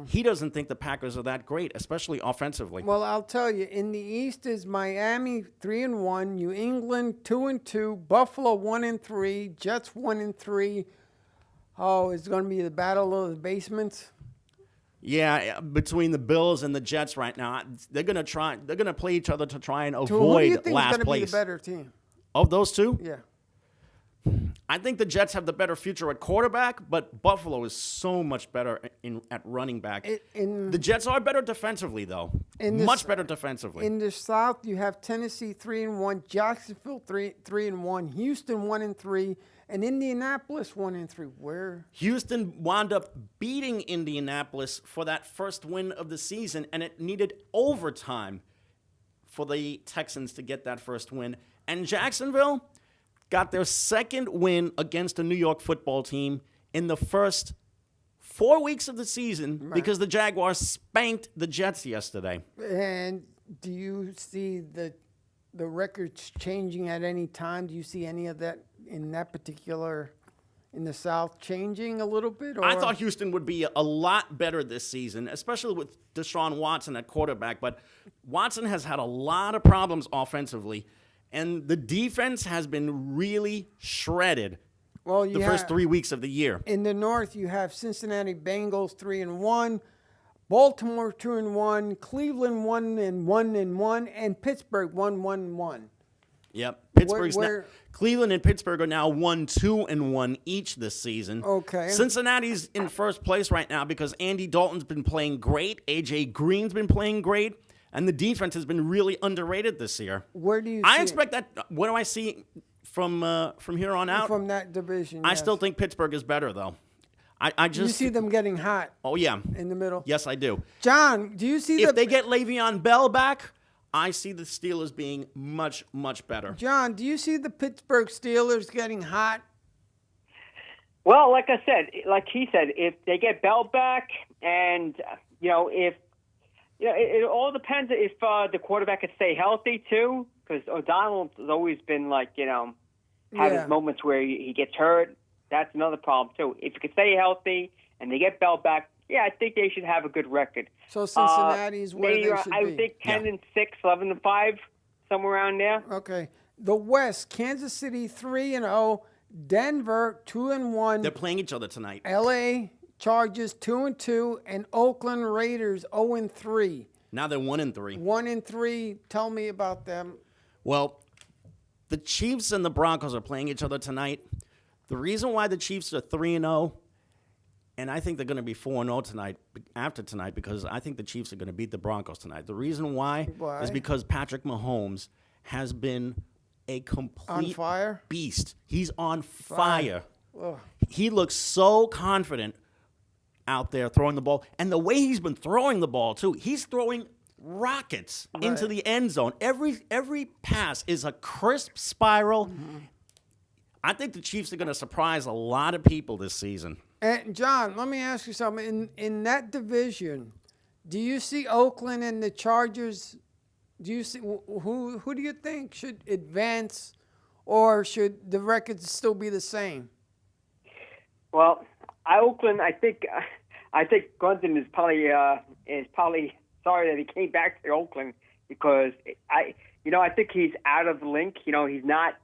he doesn't think the Packers are that great, especially offensively. Well, I'll tell you, in the East is Miami 3-1, New England 2-2, Buffalo 1-3, Jets 1-3. Oh, it's going to be the battle of the basements. Yeah, between the Bills and the Jets right now, they're going to play each other to try and avoid who do you think last is going to place. be the better team? Of those two? Yeah. I think the Jets have the better future at quarterback, but Buffalo is so much better at running back. The Jets are better defensively, though. Much better defensively. In the South, you have Tennessee 3-1, Jacksonville 3-1, Houston 1-3, and Indianapolis 1-3. Where? Houston wound up beating Indianapolis for that first win of the season, and it needed overtime for the Texans to get that first win. And Jacksonville got their second win against a New York football team in the first 4 weeks of the season because the Jaguars spanked the Jets yesterday. And do you see the records changing at any time? Do you see any of that in that particular, in the South, changing a little bit? Or? I thought Houston would be a lot better this season, especially with Deshaun Watson at quarterback. But Watson has had a lot of problems offensively. And the defense has been really shredded the first 3 weeks of the year. In the North, you have Cincinnati Bengals 3-1, Baltimore 2-1, Cleveland 1-1, and Pittsburgh 1-1. Yep, Cleveland and Pittsburgh are now 1-2-1 each this season. Okay. Cincinnati's in first place right now because Andy Dalton's been playing great, AJ Green's been playing great. And the defense has been really underrated this year. Where do you see I expect that. What do I see from here on out? From that division, I yes. still think Pittsburgh is better, though. I just you see them getting hot. Oh, yeah. In the middle? Yes, I do. John, do you see if they get Le'Veon Bell back, I see the Steelers being much better. John, do you see the Pittsburgh Steelers getting hot? Well, like I said, like he said, if they get Bell back and, it all depends if the quarterback can stay healthy, too, because O'Donnell has always been, his moments where he gets hurt. That's another problem, too. If he can stay healthy and they get Bell back, yeah, I think they should have a good record. So Cincinnati's where maybe they should I be. would think 10-6, 11-5, somewhere around there. Okay. The West, Kansas City 3-0, Denver 2-1. They're playing each other tonight. LA Chargers 2-2, and Oakland Raiders 0-3. Now they're 1-3. 1-3. Tell me about them. Well, the Chiefs and the Broncos are playing each other tonight. The reason why the Chiefs are 3-0, and I think they're going to be 4-0 tonight after tonight, because I think the Chiefs are going to beat the Broncos tonight. The reason why is because Patrick Mahomes has been a complete On fire? beast. He's on fire. Ugh. He looks so confident out there throwing the ball. And the way he's been throwing the ball, too, he's throwing rockets into the end zone. Every pass is a crisp spiral. Mm-hmm. I think the Chiefs are going to surprise a lot of people this season. And John, let me ask you something. In that division, do you see Oakland and the Chargers? Do you see who do you think should advance, or should the records still be the same? Well, Oakland, I think Grundon is probably sorry that he came back to Oakland, because I think he's out of the link. He's not.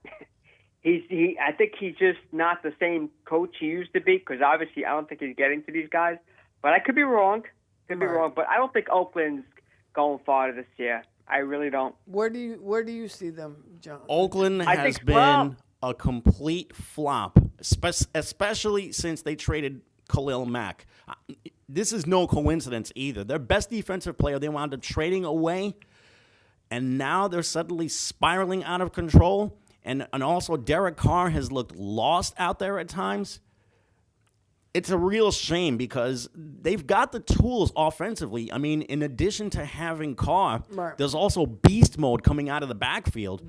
I think he's just not the same coach he used to be, because obviously I don't think he's getting to these guys. But I could be wrong. But I don't think Oakland's going far this year. I really don't. Where do you see them, John? Oakland has been a complete flop, especially since they traded Khalil Mack. This is no coincidence either. Their best defensive player they wound up trading away, and now they're suddenly spiraling out of control. And also Derek Carr has looked lost out there at times. It's a real shame, because they've got the tools offensively. I mean, in addition to having Carr, there's also beast mode coming out of the backfield.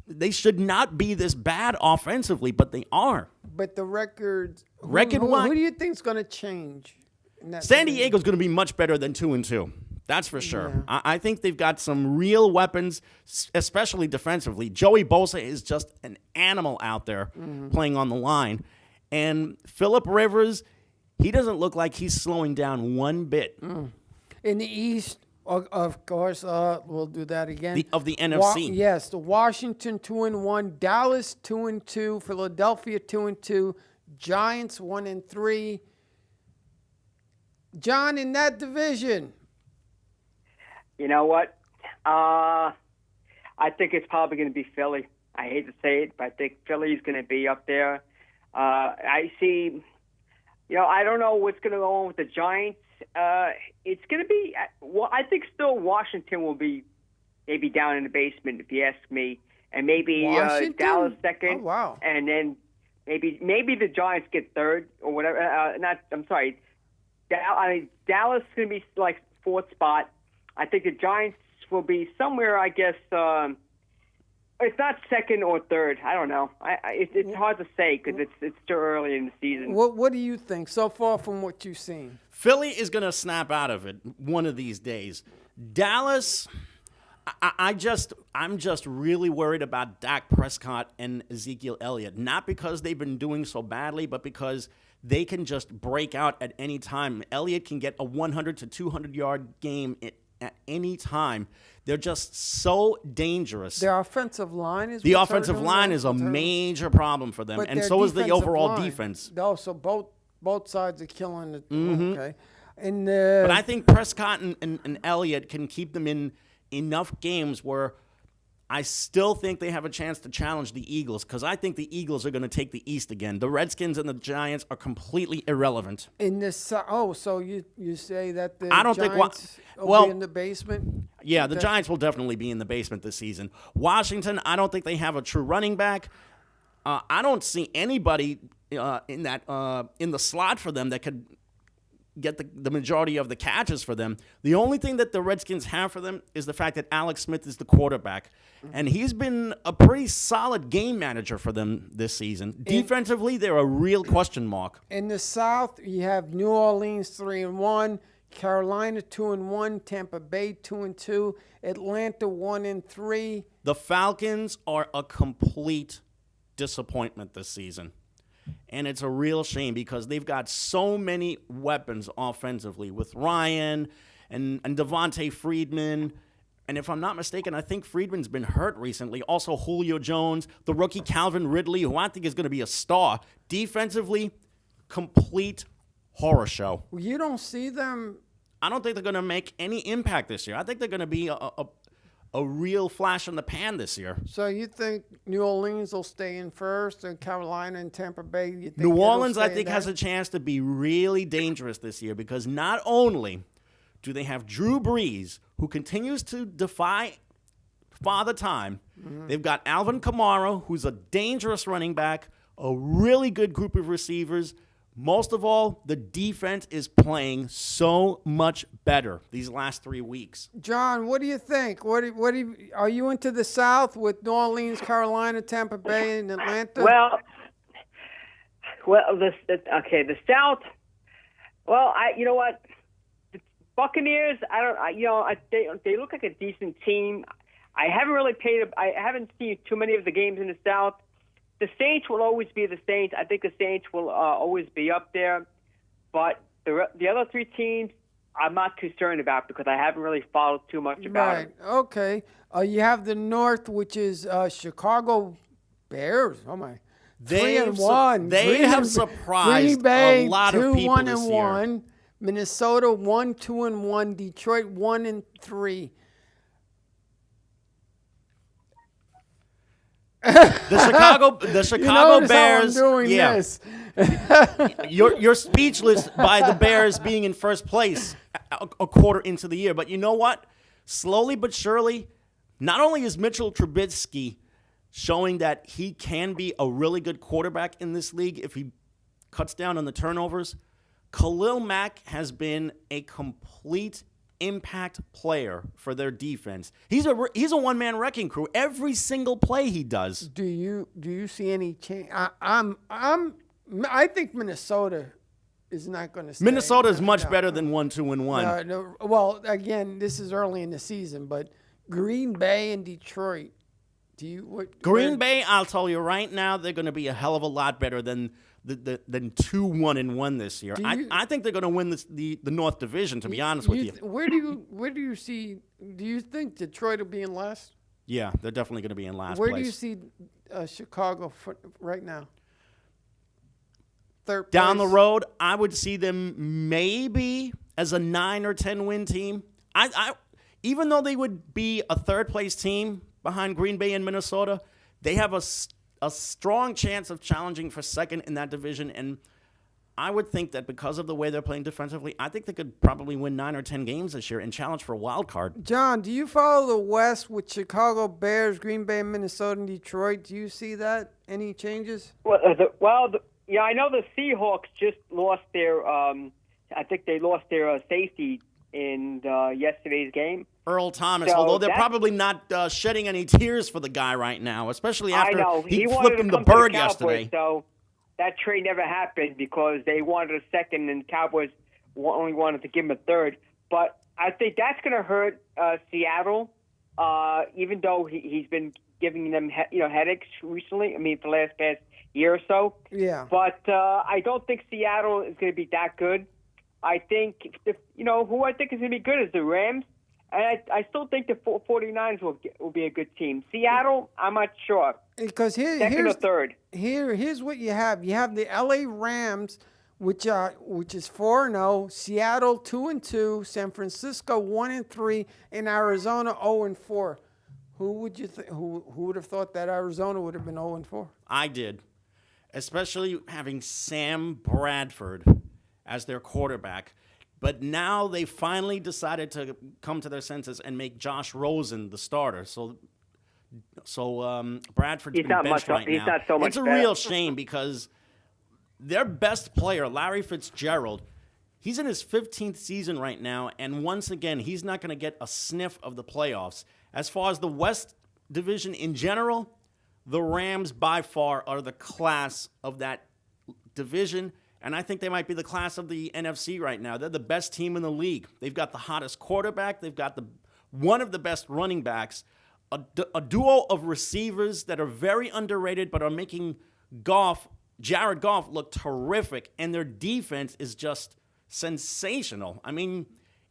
They should not be this bad offensively, but they are. But the records, who do you think is going to change? San Diego's going to be much better than 2-2. That's for sure. Yeah. I think they've got some real weapons, especially defensively. Joey Bosa is just an animal out there playing on the line. And Phillip Rivers, he doesn't look like he's slowing down one bit. In the East, of course, we'll do that again. Of the NFC. Yes, the Washington 2-1, Dallas 2-2, Philadelphia 2-2, Giants 1-3. John, in that division. You know what? I think it's probably going to be Philly. I hate to say it, but I think Philly's going to be up there. I see, I don't know what's going to go on with the Giants. It's going to be, I think still Washington will be maybe down in the basement, if you ask me. And maybe Dallas second. Oh, wow. And then maybe the Giants get third or whatever. Dallas is going to be like fourth spot. I think the Giants will be somewhere, I guess, it's not second or third. I don't know. It's hard to say, because it's too early in the season. What do you think so far from what you've seen? Philly is going to snap out of it one of these days. Dallas, I'm just really worried about Dak Prescott and Ezekiel Elliott. Not because they've been doing so badly, but because they can just break out at any time. Elliott can get a 100 to 200 yard game at any time. They're just so dangerous. Their offensive line is the offensive line is a major problem for them, and so is the overall defense. No, so both sides are killing it. Okay, and but I think Prescott and Elliott can keep them in enough games where I still think they have a chance to challenge the Eagles, because I think the Eagles are going to take the East again. The Redskins and the Giants are completely irrelevant. In this, so you say that the Giants will be in the basement? Yeah, the Giants will definitely be in the basement this season. Washington, I don't think they have a true running back. I don't see anybody in the slot for them that could get the majority of the catches for them. The only thing that the Redskins have for them is the fact that Alex Smith is the quarterback. And he's been a pretty solid game manager for them this season. Defensively, they're a real question mark. In the South, you have New Orleans 3-1, Carolina 2-1, Tampa Bay 2-2, Atlanta 1-3. The Falcons are a complete disappointment this season. And it's a real shame because they've got so many weapons offensively with Ryan and Devontae Freeman. And if I'm not mistaken, I think Freedman's been hurt recently. Also, Julio Jones, the rookie Calvin Ridley, who I think is going to be a star. Defensively, complete horror show. Well, you don't see them. I don't think they're going to make any impact this year. I think they're going to be a real flash in the pan this year. So you think New Orleans will stay in first, and Carolina and Tampa Bay? You think New Orleans, I stay think, in has that? a chance to be really dangerous this year because not only do they have Drew Brees, who continues to defy Father Time, they've got Alvin Kamara, who's a dangerous running back, a really good group of receivers. Most of all, the defense is playing so much better these last 3 weeks. John, what do you think? Are you into the South with New Orleans, Carolina, Tampa Bay, and Atlanta? The South. Well, you know what? The Buccaneers. They look like a decent team. I haven't seen too many of the games in the South. The Saints will always be the Saints. I think the Saints will always be up there. But the other three teams, I'm not concerned about because I haven't really followed too much about them. Right. Okay. You have the North, which is Chicago Bears. Oh my. 3-1. They have surprised Green Bay, a lot of people this year. 2-1. Minnesota 1-2-1. Detroit 1-3. The Chicago Bears. How I'm doing this. You're speechless by the Bears being in first place a quarter into the year. But you know what? Slowly but surely, not only is Mitchell Trubisky showing that he can be a really good quarterback in this league if he cuts down on the turnovers, Khalil Mack has been a complete impact player for their defense. He's a one-man wrecking crew every single play he does. Do you see any change? I think Minnesota is not going to stay. Minnesota is much better than 1-2-1. No, well, again, this is early in the season, but Green Bay and Detroit. Green Bay, I'll tell you right now, they're going to be a hell of a lot better than 2-1-1 this year. I think they're going to win the North Division. To be honest with you, where do you see? Do you think Detroit will be in last? Yeah, they're definitely going to be in last Where place. do you see Chicago right now? Third place? Down the road, I would see them maybe as a 9 or 10 win team. I even though they would be a third place team behind Green Bay and Minnesota, they have a strong chance of challenging for second in that division. And I would think that because of the way they're playing defensively, I think they could probably win 9 or 10 games this year and challenge for a wild card. John, do you follow the West with Chicago Bears, Green Bay, Minnesota, and Detroit? Do you see that? Any changes? Yeah, I know the Seahawks just lost their. I think they lost their safety in yesterday's game. Earl Thomas, So although they're probably not shedding any tears for the guy right now, especially after I know. he wanted flipped to him the come to bird Cowboys, yesterday. So that trade never happened because they wanted a second and Cowboys only wanted to give him a third. But I think that's going to hurt Seattle, even though he's been giving them headaches recently. I mean, for the past year or so. Yeah. But I don't think Seattle is going to be that good. I think, who I think is going to be good is the Rams. And I still think the 49ers will be a good team. Seattle, I'm not sure. Because Second or third. Here's what you have. You have the LA Rams, which is 4-0, Seattle 2-2, San Francisco 1-3, and Arizona 0-4. Who would you who would have thought that Arizona would have been 0-4? I did, especially having Sam Bradford as their quarterback. But now they finally decided to come to their senses and make Josh Rosen the starter. So Bradford's been benched right now. He's not so much It's a better. real shame because their best player, Larry Fitzgerald, he's in his 15th season right now, and once again, he's not going to get a sniff of the playoffs. As far as the West Division in general, the Rams by far are the class of that division. And I think they might be the class of the NFC right now. They're the best team in the league. They've got the hottest quarterback. They've got one of the best running backs, a duo of receivers that are very underrated but are making Goff Jared Goff looked terrific, and their defense is just sensational. I mean,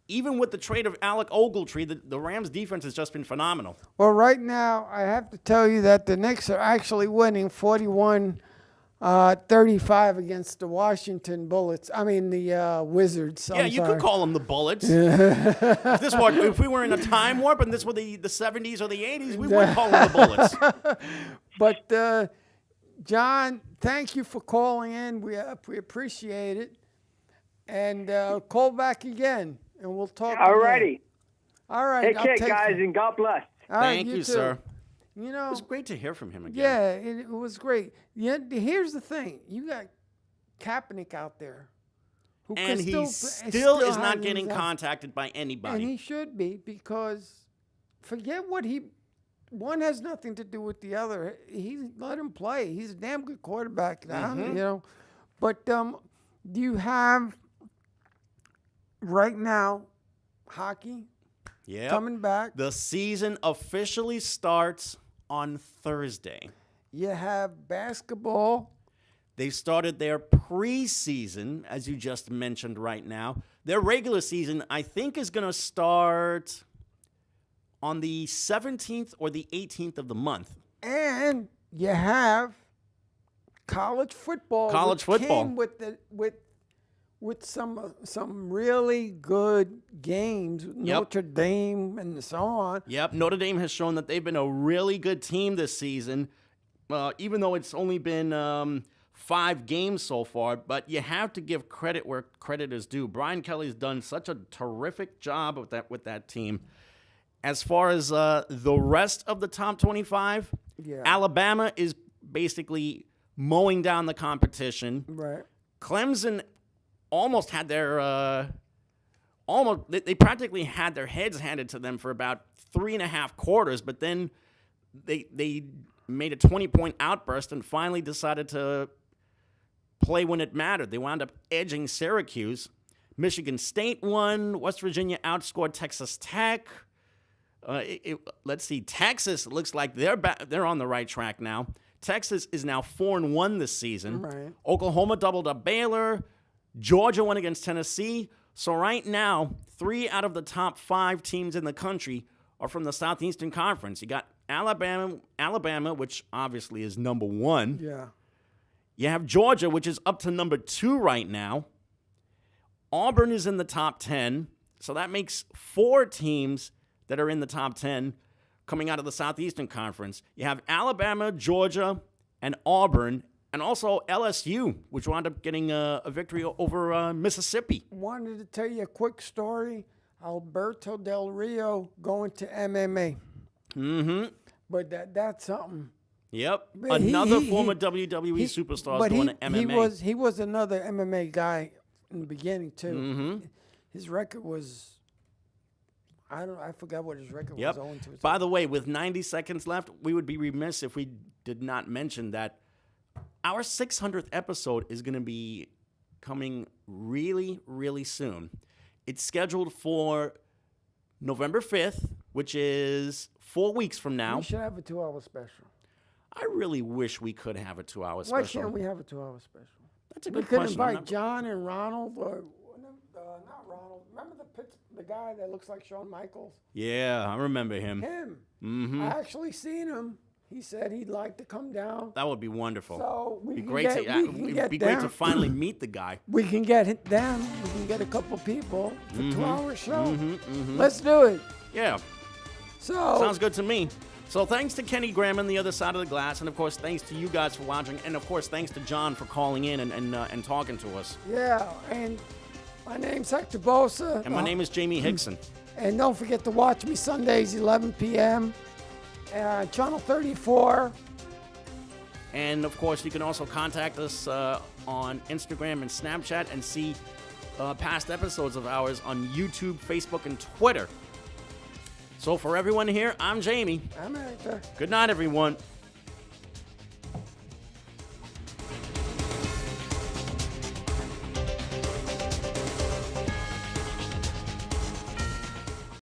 even with the trade of Alec Ogletree, the Rams' defense has just been phenomenal. Well, right now, I have to tell you that the Knicks are actually winning 41-35 against the Washington Bullets. I mean, the Wizards. Yeah, you could call them the Bullets. If we were in a time warp and this were the 70s or the 80s, we would call them the Bullets. But, John, thank you for calling in. We appreciate it. And call back again, and we'll talk. All righty. All right. Take care, guys, and God bless. All right, Thank you, too. sir. You know, It was great to hear from him again. yeah, it was great. Yeah, here's the thing: you got Kaepernick out there, who And can he still is has not his getting out- contacted by and anybody. he should be, because forget what one has nothing to do with the other. He let him play. He's a damn good quarterback now, you know. But do you have right now hockey Yeah. coming back? The season officially starts on Thursday. You have basketball. They started their preseason, as you just mentioned right now. Their regular season, I think, is going to start on the 17th or the 18th of the month. And you have college football. College which football. came with some really good games. Notre Dame and so on. Yep, Notre Dame has shown that they've been a really good team this season, even though it's only been 5 games so far. But you have to give credit where credit is due. Brian Kelly's done such a terrific job with that team. As far as the rest of the top 25, Alabama is basically mowing down the competition. Right. Clemson almost had their they practically had their heads handed to them for about 3.5 quarters, but then they made a 20-point outburst and finally decided to play when it mattered. They wound up edging Syracuse. Michigan State won. West Virginia outscored Texas Tech. Let's see. Texas looks like they're on the right track now. Texas is now 4-1 this season. Right. Oklahoma doubled up Baylor. Georgia won against Tennessee. So right now, 3 out of the top 5 teams in the country are from the Southeastern Conference. You got Alabama, which obviously is number 1. Yeah. You have Georgia, which is up to number 2 right now. Auburn is in the top 10. So that makes 4 teams that are in the top 10 coming out of the Southeastern Conference. You have Alabama, Georgia, and Auburn, and also LSU, which wound up getting a victory over Mississippi. Wanted to tell you a quick story. Alberto Del Rio going to MMA. Mm-hmm. But that's something. Yep. But Another former WWE superstar is going to MMA. He was another MMA guy in the beginning too. Mm-hmm. His record was, I forgot what his record Yep. was. By the way, with 90 seconds left, we would be remiss if we did not mention that our 600th episode is going to be coming really, really soon. It's scheduled for November 5th, which is 4 weeks from now. We should have a 2-hour special. I really wish we could have a 2-hour special. Why can't we have a 2-hour special? That's a We good could question. invite John and Ronald, or not Ronald. Remember the guy that looks like Shawn Michaels? Yeah, I remember him. Him. Mm-hmm. I actually seen him. He said he'd like to come down. That would be wonderful. So we It'd can be get, great we can it'd get be them. great to finally meet the guy. We can get them. We can get a couple people for Mm-hmm. 2-hour show. Mm-hmm. Let's do it. Yeah, So sounds good to me. So thanks to Kenny Graham on the other side of the glass, and of course thanks to you guys for watching, and of course thanks to John for calling in and talking to us. yeah, and my name's Hector Bosa. And my name is Jaime Hixson. And don't forget to watch me Sundays, 11 p.m. Channel 34. And of course, you can also contact us on Instagram and Snapchat and see past episodes of ours on YouTube, Facebook, and Twitter. So for everyone here, I'm Jaime. I'm Hector. Good night, everyone.